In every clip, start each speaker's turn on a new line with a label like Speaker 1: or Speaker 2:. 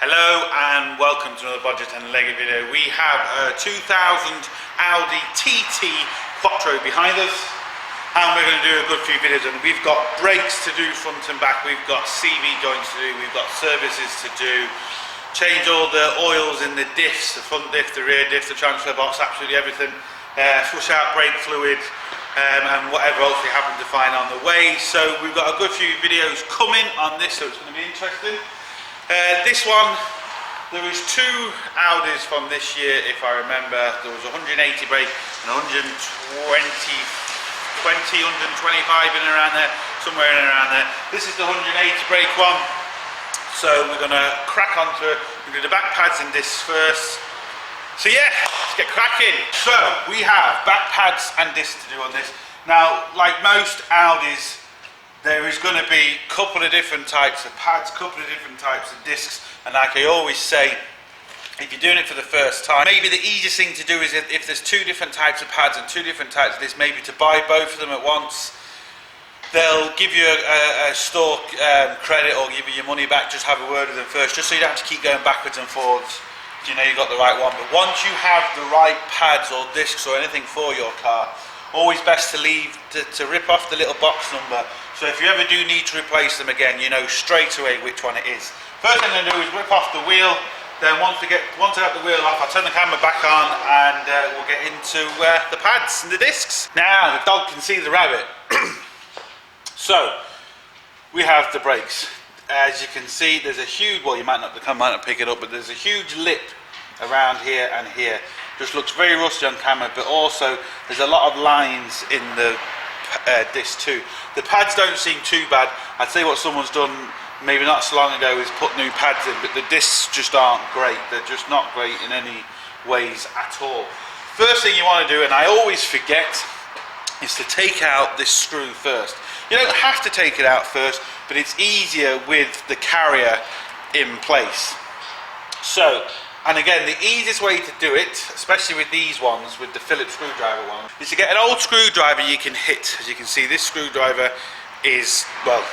Speaker 1: Hello and welcome to another Bodgit and Leggit video. We have a 2000 Audi TT Quattro behind us and we're going to do a good few videos, and we've got brakes to do front and back, we've got CV joints to do, we've got services to do, change all the oils in the diffs, the front diff, the rear diff, the transfer box, absolutely everything, flush out brake fluid and whatever else we happen to find on the way. So we've got a good few videos coming on this, so it's going to be interesting. This one, there was two Audis from this year, if I remember. There was 180 brake and 125 in and around there, somewhere in and around there. This is the 180 brake one, so we're going to crack onto it. We're going to do the back pads and discs first. So yeah, let's get cracking. So we have back pads and discs to do on this. Now, like most Audis, there is going to be a couple of different types of pads, a couple of different types of discs, and like I always say, if you're doing it for the first time, maybe the easiest thing to do is if there's two different types of pads and two different types of discs, maybe to buy both of them at once. They'll give you a store credit or give you your money back. Just have a word with them first, just so you don't have to keep going backwards and forwards. You know you've got the right one. But once you have the right pads or discs or anything for your car, always best to rip off the little box number. So if you ever do need to replace them again, you know straight away which one it is. First thing I'm going to do is rip off the wheel. Then once I get the wheel off, I'll turn the camera back on and we'll get into the pads and the discs. Now the dog can see the rabbit. So we have the brakes. As you can see, there's a huge, well, you might not pick it up, but there's a huge lip around here and here. Just looks very rusty on camera, but also there's a lot of lines in the disc too. The pads don't seem too bad. I'd say what someone's done maybe not so long ago is put new pads in, but the discs just aren't great. They're just not great in any ways at all. First thing you want to do, and I always forget, is to take out this screw first. You don't have to take it out first, but it's easier with the carrier in place. So, and again, the easiest way to do it, especially with these ones, with the Phillips screwdriver one, is to get an old screwdriver you can hit. As you can see, this screwdriver is, well,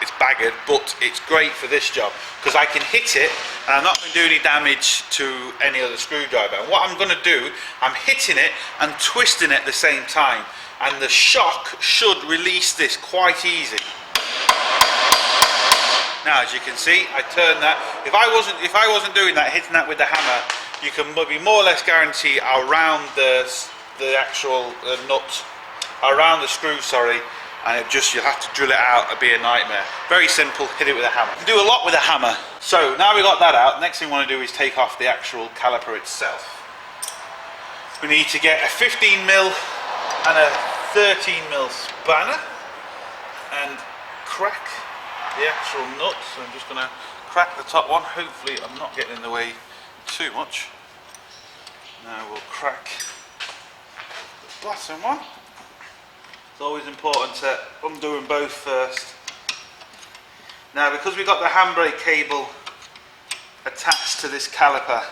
Speaker 1: it's baggered, but it's great for this job because I can hit it and I'm not going to do any damage to any other screwdriver. And what I'm going to do, I'm hitting it and twisting it at the same time, and the shock should release this quite easy. Now, as you can see, I turn that. If I wasn't doing that, hitting that with the hammer, you can be more or less guarantee I'll round the actual nut, I'll round the screw, sorry, and you'll have to drill it out. It'll be a nightmare. Very simple. Hit it with a hammer. You can do a lot with a hammer. So now we got that out. Next thing we want to do is take off the actual caliper itself. We need to get a 15mm and a 13mm spanner and crack the actual nut. So I'm just going to crack the top one. Hopefully I'm not getting in the way too much. Now we'll crack the bottom one. It's always important to undo them both first. Now, because we've got the handbrake cable attached to this caliper,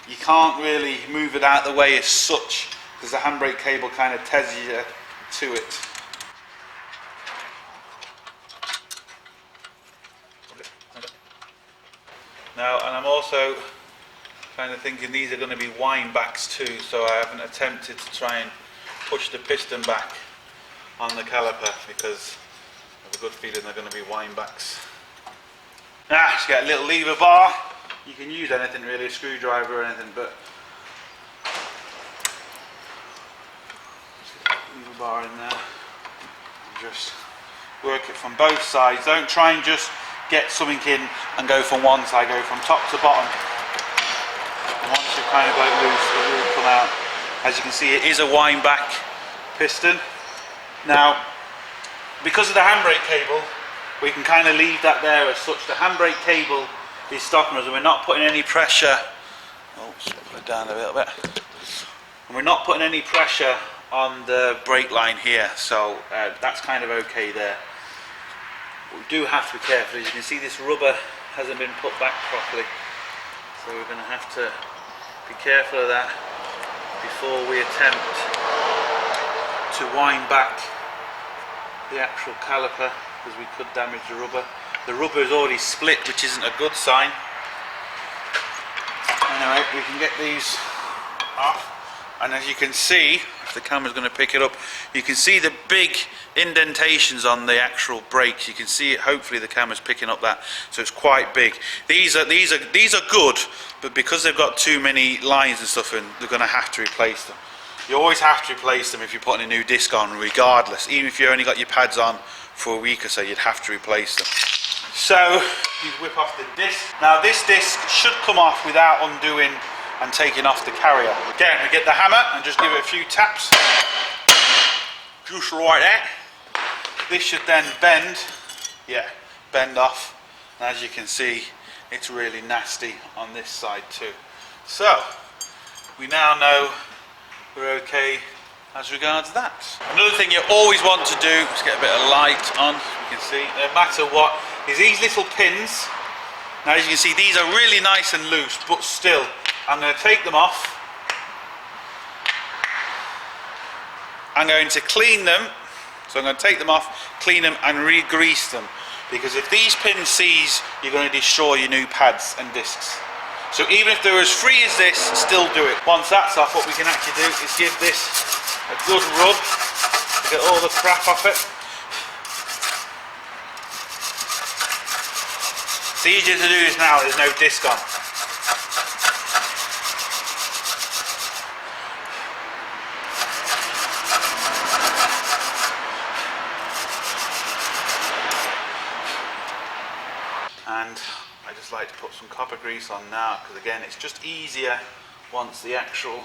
Speaker 1: you can't really move it out of the way as such because the handbrake cable kind of tears you to it. Now, and I'm also kind of thinking these are going to be wind backs too, so I haven't attempted to try and push the piston back on the caliper because I have a good feeling they're going to be wind backs. Now, just get a little lever bar. You can use anything really, a screwdriver or anything, but lever bar in there. Just work it from both sides. Don't try and just get something in and go from one side, go from top to bottom. And once you've kind of got it loose, it will come out. As you can see, it is a wind back piston. Now, because of the handbrake cable, we can kind of leave that there as such. The handbrake cable is stopping us and we're not putting any pressure. Oops, put it down a little bit. And we're not putting any pressure on the brake line here, so that's kind of okay there. We do have to be careful. As you can see, this rubber hasn't been put back properly, so we're going to have to be careful of that before we attempt to wind back the actual caliper, because we could damage the rubber. The rubber is already split, which isn't a good sign. Anyway, we can get these off, and as you can see, if the camera's going to pick it up, you can see the big indentations on the actual brakes. You can see it. Hopefully the camera's picking up that, so it's quite big. These are good, but because they've got too many lines and stuff in, they're going to have to replace them. You always have to replace them if you're putting a new disc on, regardless. Even if you only got your pads on for a week or so, you'd have to replace them. So you whip off the disc. Now this disc should come off without undoing and taking off the carrier. Again, we get the hammer and just give it a few taps. Just right there. This should then bend. Yeah, bend off. And as you can see, it's really nasty on this side too. So we now know we're okay as regards that. Another thing you always want to do is get a bit of light on. You can see, no matter what, is these little pins. Now as you can see, these are really nice and loose, but still, I'm going to take them off. I'm going to clean them. So I'm going to take them off, clean them and re-grease them. Because if these pins seize, you're going to destroy your new pads and discs. So even if they're as free as this, still do it. Once that's off, what we can actually do is give this a good rub to get all the crap off it. It's easier to do this now, there's no disc on. And I just like to put some copper grease on now, because again it's just easier once the actual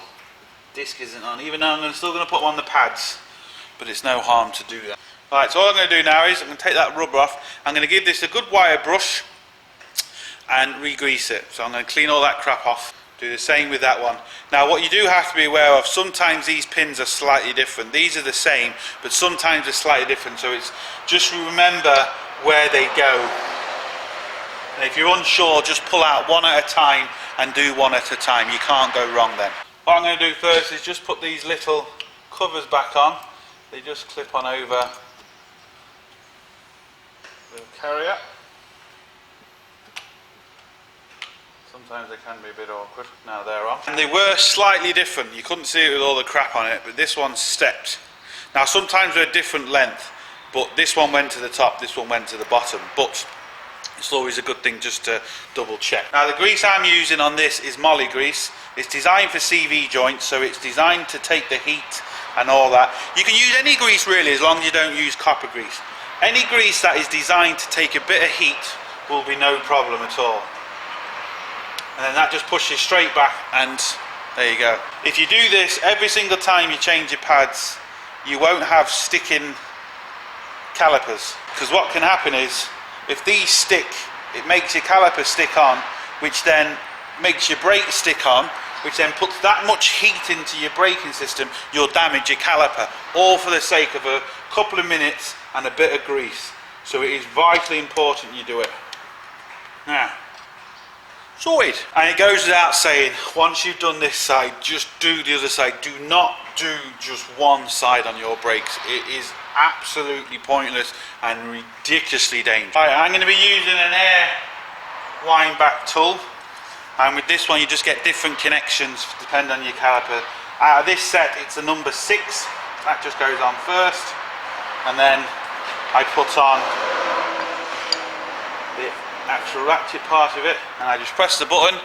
Speaker 1: disc isn't on, even though I'm still going to put them on the pads, but it's no harm to do that. Alright, so all I'm going to do now is I'm going to take that rubber off. I'm going to give this a good wire brush and re-grease it. So I'm going to clean all that crap off. Do the same with that one. Now what you do have to be aware of, sometimes these pins are slightly different. These are the same, but sometimes they're slightly different, so it's just remember where they go. And if you're unsure, just pull out one at a time and do one at a time. You can't go wrong then. What I'm going to do first is just put these little covers back on. They just clip on over the carrier. Sometimes they can be a bit awkward. Now they're on. And they were slightly different. You couldn't see it with all the crap on it, but this one stepped. Now sometimes they're a different length, but this one went to the top, this one went to the bottom. But it's always a good thing just to double check. Now the grease I'm using on this is moly grease. It's designed for CV joints, so it's designed to take the heat and all that. You can use any grease really, as long as you don't use copper grease. Any grease that is designed to take a bit of heat will be no problem at all. And then that just pushes straight back, and there you go. If you do this every single time you change your pads, you won't have sticking calipers. Because what can happen is, if these stick, it makes your caliper stick on, which then makes your brake stick on, which then puts that much heat into your braking system, you'll damage your caliper, all for the sake of a couple of minutes and a bit of grease. So it is vitally important you do it. Now, sorted. And it goes without saying, once you've done this side, just do the other side. Do not do just one side on your brakes. It is absolutely pointless and ridiculously dangerous. Right, I'm going to be using an air wind back tool, and with this one you just get different connections depending on your caliper. Out of this set it's a number 6, that just goes on first, and then I put on the actual ratchet part of it, and I just press the button,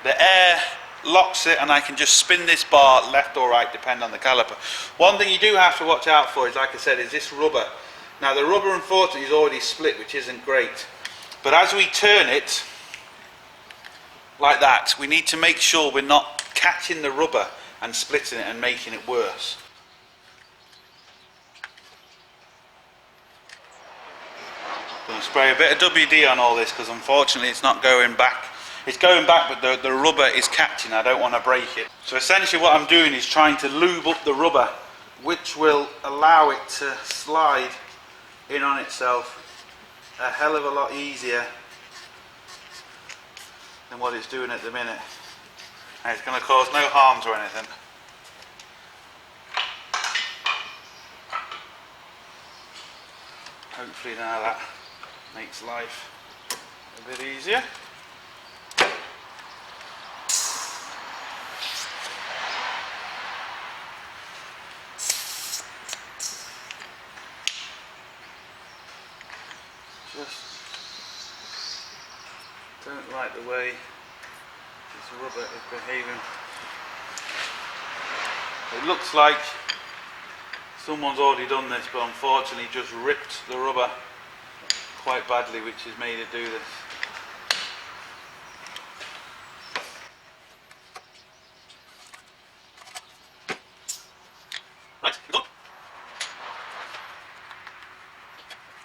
Speaker 1: the air locks it, and I can just spin this bar left or right depending on the caliper. One thing you do have to watch out for is, like I said, is this rubber. Now the rubber unfortunately is already split, which isn't great, but as we turn it like that, we need to make sure we're not catching the rubber and splitting it and making it worse. I'm going to spray a bit of WD on all this, because unfortunately it's not going back. It's going back, but the rubber is catching. I don't want to break it. So essentially what I'm doing is trying to lube up the rubber, which will allow it to slide in on itself a hell of a lot easier than what it's doing at the minute. And it's going to cause no harm to anything. Hopefully now that makes life a bit easier. Just don't like the way this rubber is behaving. It looks like someone's already done this, but unfortunately just ripped the rubber quite badly, which has made it do this. Right, go.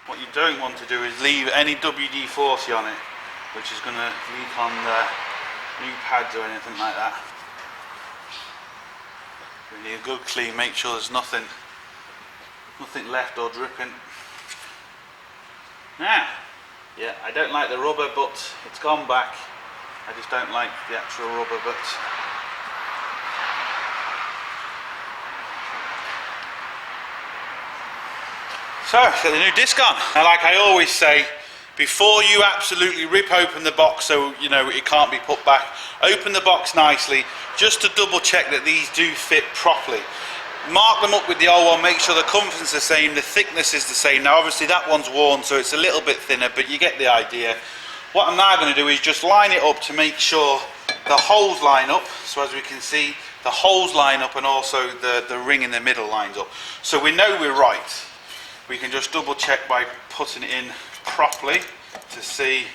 Speaker 1: What you don't want to do is leave any WD-40 on it, which is going to leak on the new pads or anything like that. We need a good clean, make sure there's nothing left or dripping. Now, yeah, I don't like the rubber, but it's gone back. I just don't like the actual rubber, but so, got the new disc on. Now, like I always say, before you absolutely rip open the box so you know it can't be put back, open the box nicely just to double check that these do fit properly. Mark them up with the old one, make sure the comfort is the same, the thickness is the same. Now obviously that one's worn, so it's a little bit thinner, but you get the idea. What I'm now going to do is just line it up to make sure the holes line up. So as we can see, the holes line up and also the ring in the middle lines up. So we know we're right. We can just double check by putting it in properly to see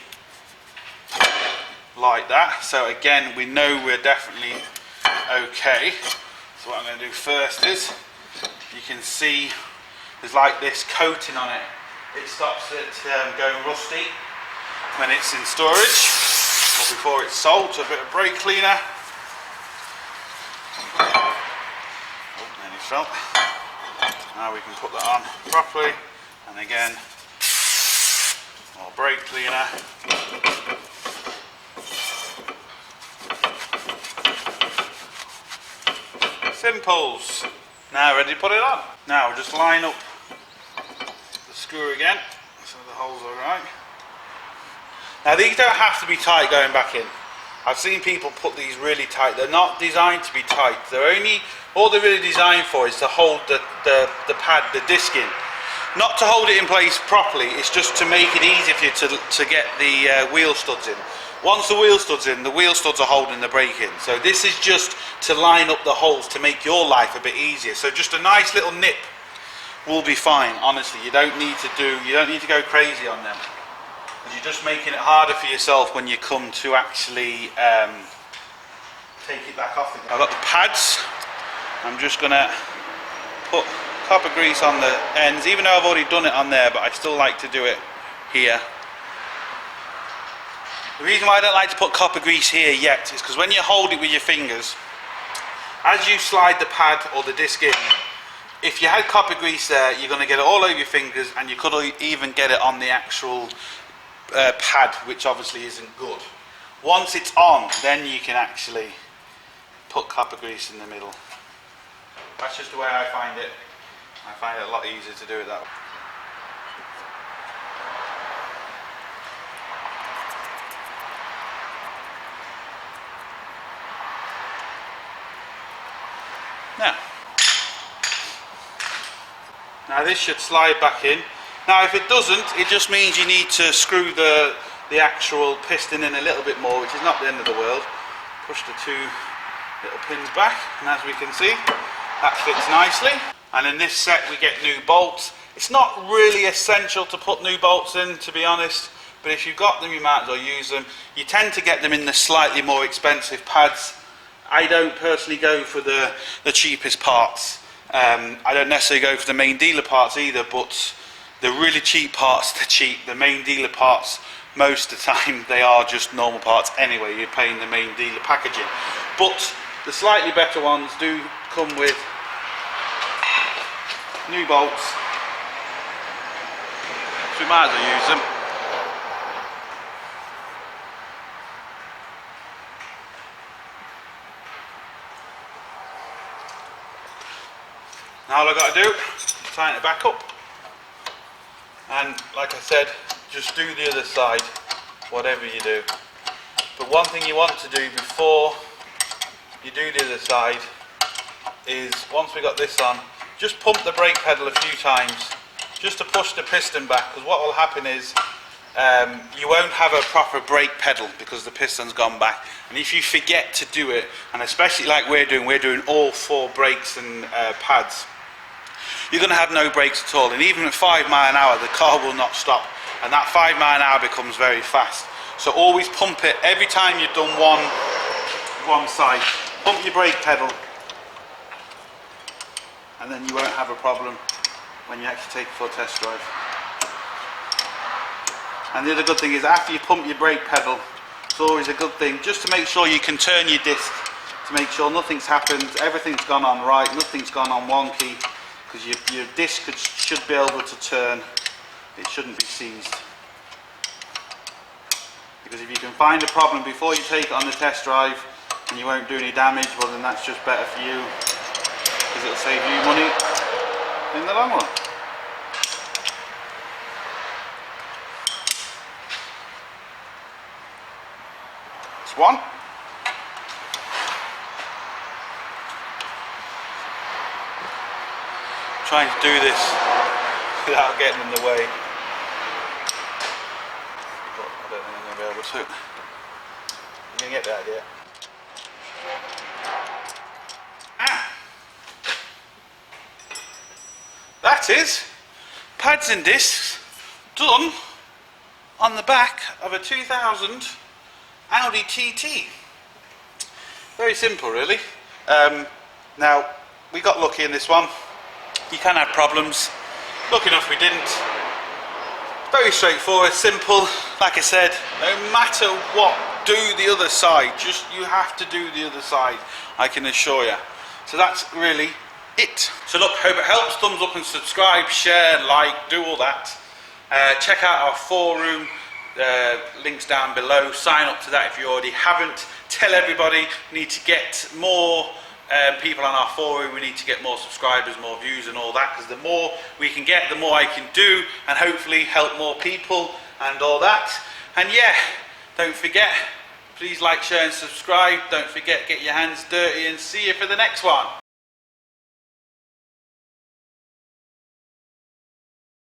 Speaker 1: like that. So again, we know we're definitely okay. So what I'm going to do first is, you can see there's like this coating on it. It stops it going rusty when it's in storage or before it's sold. So a bit of brake cleaner. Oh, nearly fell. Now we can put that on properly, and again, more brake cleaner. Simples. Now ready to put it on. Now just line up the screw again so the holes are right. Now these don't have to be tight going back in. I've seen people put these really tight. They're not designed to be tight. All they're really designed for is to hold the pad, the disc in. Not to hold it in place properly, it's just to make it easy for you to get the wheel studs in. Once the wheel stud's in, the wheel studs are holding the brake in. So this is just to line up the holes to make your life a bit easier. So just a nice little nip will be fine. Honestly, you don't need to go crazy on them. You're just making it harder for yourself when you come to actually take it back off again. I've got the pads. I'm just gonna put copper grease on the ends, even though I've already done it on there, but I still like to do it here. The reason why I don't like to put copper grease here yet is because when you hold it with your fingers, as you slide the pad or the disc in, if you had copper grease there, you're going to get it all over your fingers, and you could even get it on the actual pad, which obviously isn't good. Once it's on, then you can actually put copper grease in the middle. That's just the way I find it. I find it a lot easier to do it that way. Now this should slide back in. Now if it doesn't, it just means you need to screw the actual piston in a little bit more, which is not the end of the world. Push the two little pins back, and as we can see, that fits nicely. And in this set we get new bolts. It's not really essential to put new bolts in, to be honest, but if you've got them, you might as well use them. You tend to get them in the slightly more expensive pads. I don't personally go for the cheapest parts. I don't necessarily go for the main dealer parts either, but the really cheap parts, they're cheap. The main dealer parts, most of the time, they are just normal parts anyway. You're paying the main dealer packaging. But the slightly better ones do come with new bolts, so we might as well use them. Now all I've got to do is tighten it back up, and like I said, just do the other side, whatever you do. But one thing you want to do before you do the other side is, once we got this on, just pump the brake pedal a few times just to push the piston back, because what will happen is you won't have a proper brake pedal because the piston's gone back. And if you forget to do it, and especially like we're doing all 4 brakes and pads, you're going to have no brakes at all. And even at 5 miles an hour, the car will not stop. And that 5 miles an hour becomes very fast. So always pump it every time you've done one side. Pump your brake pedal, and then you won't have a problem when you actually take it for a test drive. And the other good thing is, after you pump your brake pedal, it's always a good thing just to make sure you can turn your disc, to make sure nothing's happened, everything's gone on right, nothing's gone on wonky, because your disc should be able to turn. It shouldn't be seized. Because if you can find a problem before you take it on the test drive and you won't do any damage, well then that's just better for you, because it'll save you money in the long run. It's one. Trying to do this without getting in the way. But I don't think I'm going to be able to. You can get the idea. That is pads and discs done on the back of a 2000 Audi TT. Very simple, really. Now, we got lucky in this one. You can have problems. Lucky enough we didn't. Very straightforward, simple. Like I said, no matter what, do the other side. You have to do the other side, I can assure you. So that's really it. So look, hope it helps. Thumbs up and subscribe, share, like, do all that. Check out our forum, links down below. Sign up to that if you already haven't. Tell everybody, we need to get more people on our forum. We need to get more subscribers, more views and all that, because the more we can get, the more I can do, and hopefully help more people and all that. And yeah, don't forget, please like, share and subscribe. Don't forget, get your hands dirty, and see you for the next one.